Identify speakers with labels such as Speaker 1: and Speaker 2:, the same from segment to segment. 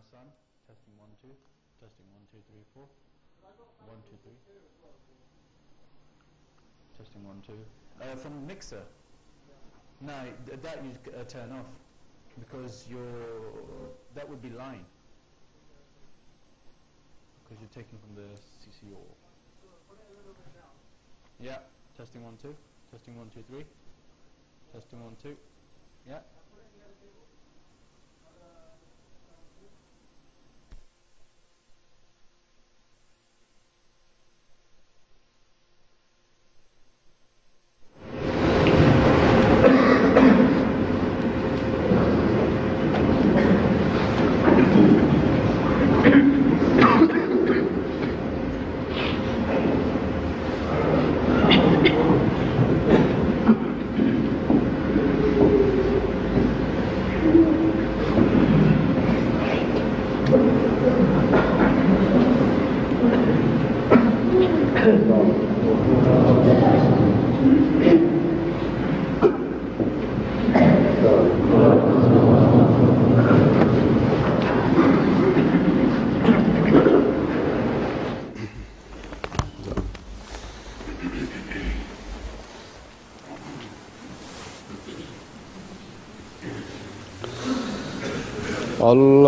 Speaker 1: son. Testing 1 2. Testing 1 2 3 4. 1 2 3. Testing 1 2. From mixer. No, that you turn off because that would be line. Because you're taking from the CCO. Yeah. Testing 1 2. Testing 1 2 3. Testing 1 2. Yeah.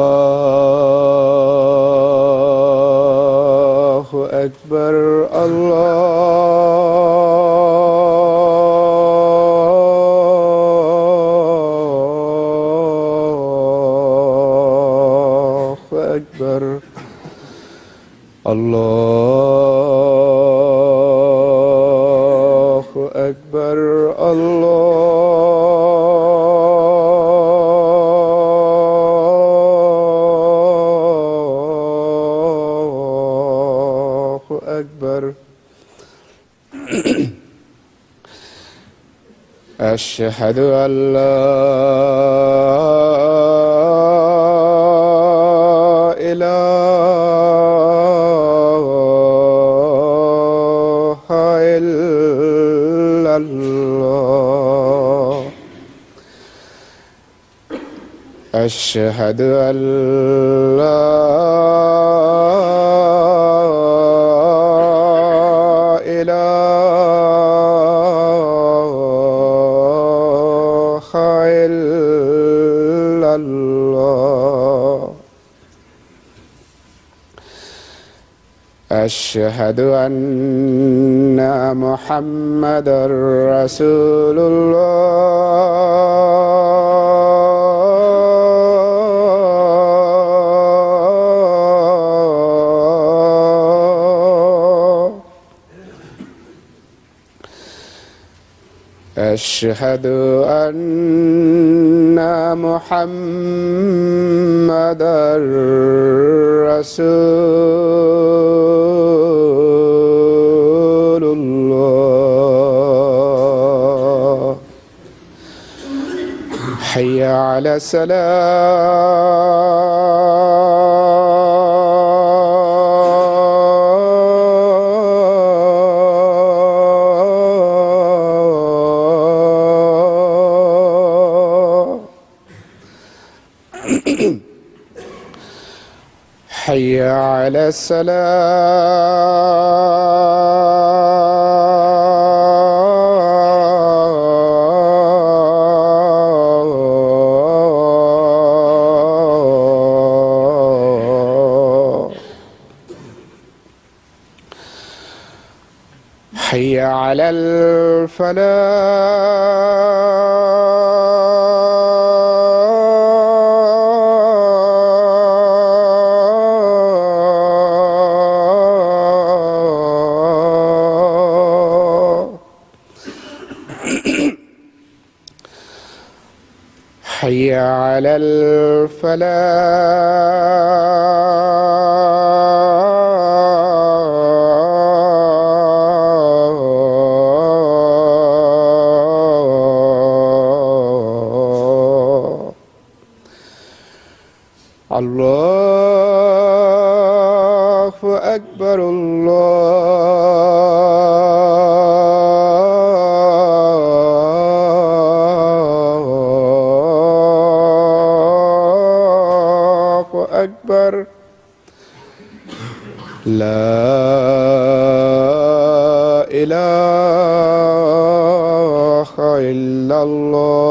Speaker 2: Allahu Ekber, Allahu Ekber, Allahu Ekber, أشهد أن لا إله إلا الله أشهد أن لا أشهد أن محمدًا رسول الله أشهد أن محمدًا رسول الله حي على الصلاة حي على الصلاة حي على الفلاح حي على الفلاح الله أكبر الله أكبر لا إله إلا الله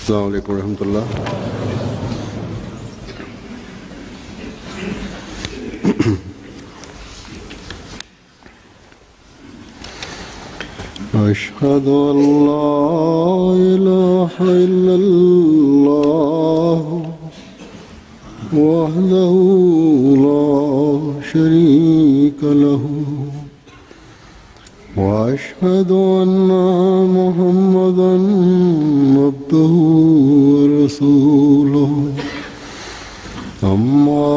Speaker 3: अस्सलामु अलैकुम रहमतुल्लाह। अशहदु अल्ला इलाहा इल्लल्लाह वहदहु ला शरीका लहू वअशहदु अन्ना मुहम्मदन अब्दुहु व रसूलुहु अम्मा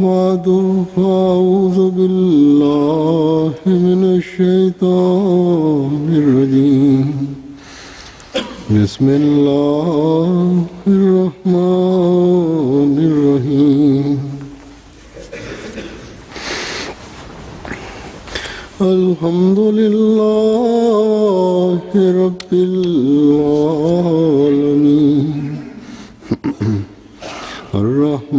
Speaker 3: बअदु फ़अऊज़ु बिल्लाहि मिनश शैतानिर रजीम बिस्मिल्लाहिर रहमानिर रहीम अल्हम्दुलिल्लाहि रब्बिल आलमीन अर्रहमानिर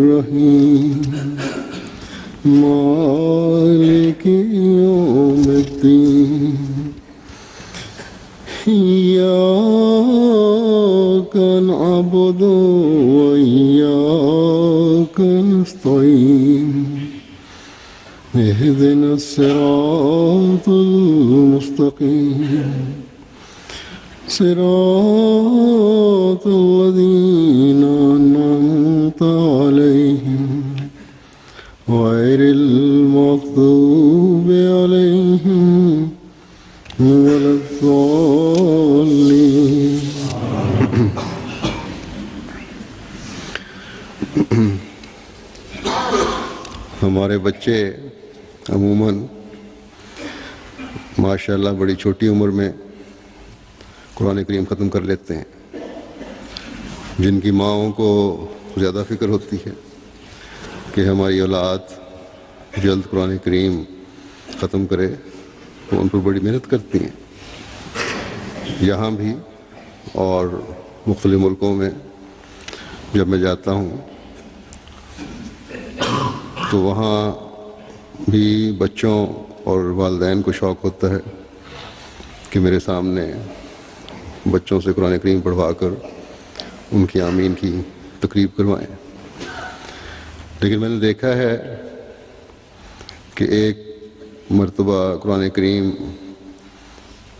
Speaker 3: रहीम मालिकि यौमिद्दीन इय्याका नअबुदु व इय्याका नस्तईन اهدنا الصراط المستقيم صراط الذين أنعمت عليهم غير المغضوب عليهم ولا الضالين हमारे बच्चे अमूमन माशाअल्लाह बड़ी छोटी उम्र में कुरान करीम ख़त्म कर लेते हैं। जिनकी माँओं को ज़्यादा फ़िक्र होती है कि हमारी औलाद जल्द कुरान करीम ख़त्म करे, वो उन पर बड़ी मेहनत करती हैं। यहाँ भी और मुख्तलिफ़ मुल्कों में जब मैं जाता हूँ तो वहाँ भी बच्चों और वालिदैन को शौक़ होता है कि मेरे सामने बच्चों से कुरान करीम पढ़वा कर उनकी आमीन की तकरीब करवाएं। लेकिन मैंने देखा है कि एक मर्तबा कुरान करीम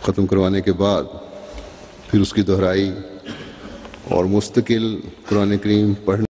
Speaker 3: ख़त्म करवाने के बाद फिर उसकी दोहराई और मुस्तकिल कुरान करीम पढ़ने